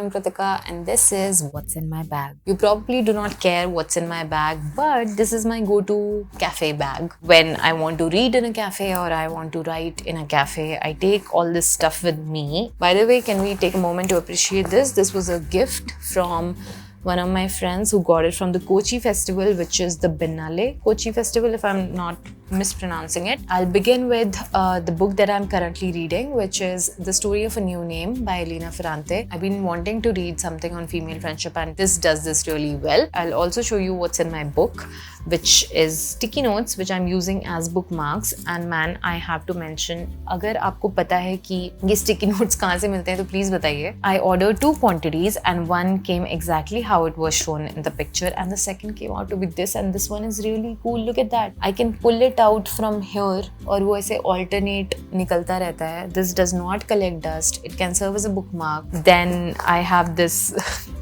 I'm Kritika and this is What's in My Bag. You probably do not care what's in my bag, but this is my go-to cafe bag. When I want to read in a cafe or I want to write in a cafe, I take all this stuff with me. By the way, can we take a moment to appreciate this? This was a gift from one of my friends who got it from the Kochi festival, which is the Biennale Kochi festival, if I'm not mispronouncing it. I'll begin with the book that I'm currently reading, which is The Story of a New Name by Elena Ferrante. I've been wanting to read something on female friendship and this does this really well. I'll also show you what's in my book, which is sticky notes, which I'm using as bookmarks. And man, I have to mention, अगर आपको पता है कि ये sticky notes कहाँ से मिलते हैं तो please बताइए. I ordered 2 quantities and one came exactly how it was shown in the picture and the second came out to be this, and this one is really cool. Look at that. I can pull it out from here और वो ऐसे alternate निकलता रहता है. This does not collect dust. It can serve as a bookmark. Then I have this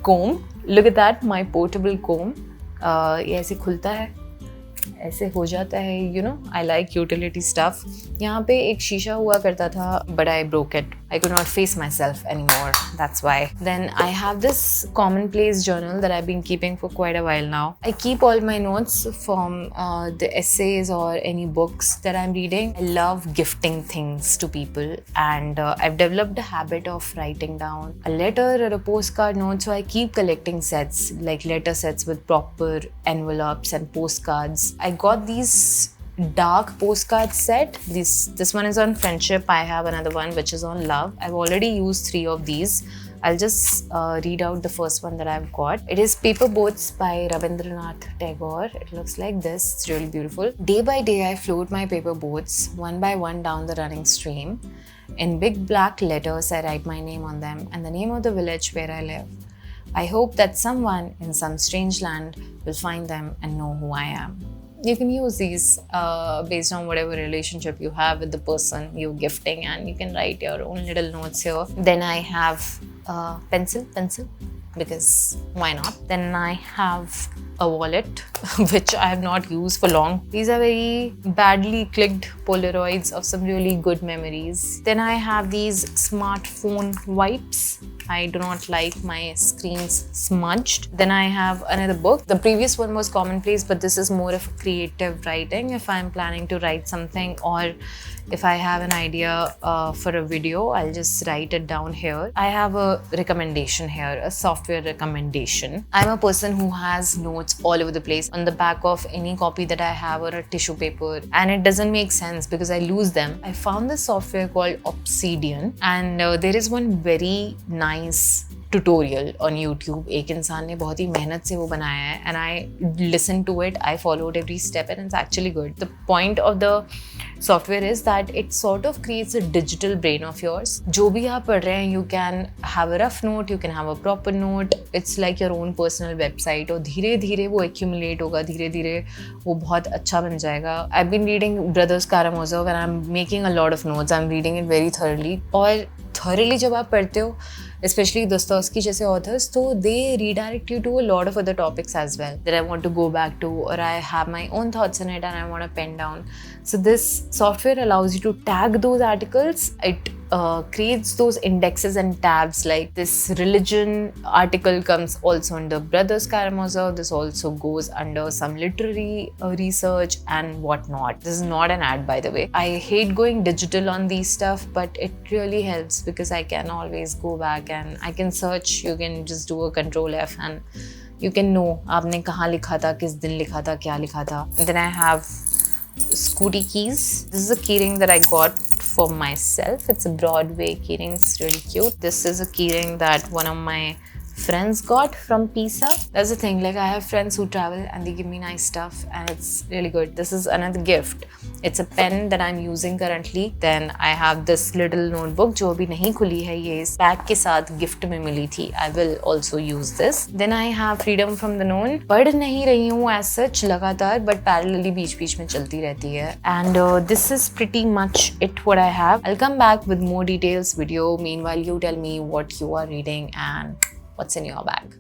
comb. Look at that, my portable comb. ये ऐसे खुलता है, ऐसे हो जाता है, you know, I like utility stuff. यहाँ पे एक शीशा हुआ करता था, but I broke it. I could not face myself anymore. That's why. Then I have this commonplace journal that I've been keeping for quite a while now. I keep all my notes from the essays or any books that I'm reading. I love gifting things to people and I've developed a habit of writing down a letter or a postcard note. So I keep collecting sets, like letter sets with proper envelopes and postcards. I got these dark postcard set. This one is on friendship. I have another one which is on love. I've already used 3 of these. I'll just read out the first one that I've got. It is Paper Boats by Rabindranath Tagore. It looks like this. It's really beautiful. Day by day I float my paper boats one by one down the running stream. In big black letters I write my name on them and the name of the village where I live. I hope that someone in some strange land will find them and know who I am. You can use these based on whatever relationship you have with the person you're gifting, and you can write your own little notes here. Then I have pencil, because why not? Then I have a wallet which I have not used for long. These are very badly clicked Polaroids of some really good memories. Then I have these smartphone wipes. I do not like my screens smudged. Then I have another book. The previous one was commonplace, but this is more of a creative writing. If I'm planning to write something or if I have an idea for a video, I'll just write it down here. I have a recommendation here, a software recommendation. I'm a person who has notes all over the place on the back of any copy that I have or a tissue paper, and it doesn't make sense because I lose them. I found this software called Obsidian, and there is one very nice tutorial on YouTube. एक इंसान ने बहुत ही मेहनत से वो बनाया है and I listened to it. I followed every step and it's actually good. The point of the software is that it sort of creates a digital brain of yours. जो भी आप पढ़ रहे हैं, you can have a rough note, you can have a proper note. It's like your own personal website. और धीरे धीरे वो accumulate होगा, धीरे धीरे वो बहुत अच्छा बन जाएगा. I've been reading Brothers Karamazov and I'm making a lot of notes. I'm reading it very thoroughly. और thoroughly जब आप पढ़ते हो, especially Dostoevsky जैसे authors, so they redirect you to a lot of other topics as well that I want to go back to, or I have my own thoughts in it and I want to pen down. So this software allows you to tag those articles. It creates those indexes and tabs, like this religion article comes also under Brothers Karamazov. This also goes under some literary research and whatnot. This is not an ad, by the way. I hate going digital on these stuff, but it really helps because I can always go back and I can search. You can just do a Control F and you can know आपने कहाँ लिखा था, किस दिन लिखा था, क्या लिखा था. And then I have Scooty keys. This is a keyring that I got for myself. It's a Broadway keyring. It's really cute. This is a keyring that one of my friends got from Pisa. That's the thing, like I have friends who travel and they give me nice stuff and it's really good. This is another gift. It's a pen that I'm using currently. Then I have this little notebook जो अभी नहीं खुली है, ये इस bag के साथ gift में मिली थी. I will also use this. Then I have Freedom from the Known. पढ़ नहीं रही हूँ as such लगातार, but parallelly बीच-बीच में चलती रहती है. And this is pretty much it what I have. I'll come back with more details video. Meanwhile, you tell me what you are reading and what's in your bag.